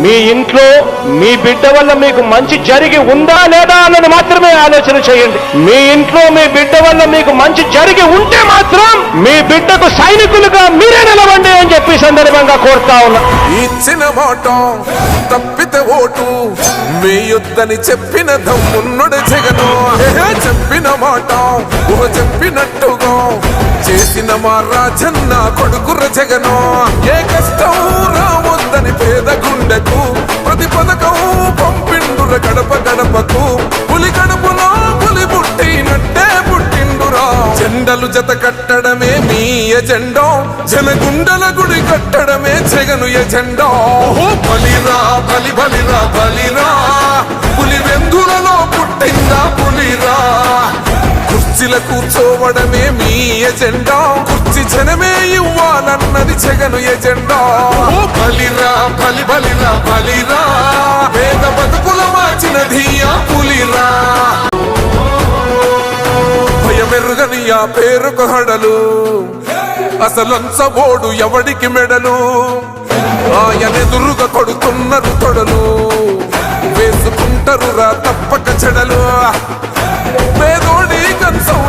మీ ఇంట్లో మీ బిడ్డ వల్ల మీకు మంచి జరిగి ఉందా లేదా అన్నది మాత్రమే ఆలోచన చేయండి. మీ ఇంట్లో మీ బిడ్డ వల్ల మీకు మంచి జరిగి ఉంటే మాత్రం మీ బిడ్డకు సైనికులుగా మీరే నిలవండి అని చెప్పి సందర్భంగా కోరుతా ఉన్నా. ఇచ్చిన మాట తప్పితే ఓటు మీ యుద్ధని చెప్పిన దమ్మున్నడు జగను. చెప్పిన మాట చెప్పినట్టుగా చేసిన మా రాజన్న కొడుకుర జగను. ఏ కష్టం రావద్దని పేద గుండెకు ప్రతి పథకం పంపిండుర గడప గడపకు. పులి గడపలో పులి పుట్టినట్టే పుట్టిండురా. జెండలు జత కట్టడమే మీ ఎజెండా, జనగుండల గుడి కట్టడమే జగను ఎజెండా. బలిరా బలి బలిరా బలిరా, పులి వెందులలో పుట్టిందా పులిరా. కుర్చీల కూర్చోవడమే మీ ఎజెండా, కుర్చీ జనమే ఇవ్వాలన్నది జగను ఎజెండా. బలిరా బలి బలిరా బలిరా, పేద బతుకుల మార్చినది ఆ పులిరా. భయమెరుగని ఆ పేరుకు హడలు, అసలంచబోడు ఎవడికి మెడలు. ఆయనెదురుగా కొడుతున్నారు తొడలు, వేసుకుంటారు రా తప్పక చెడలు. పేదోడి కంచం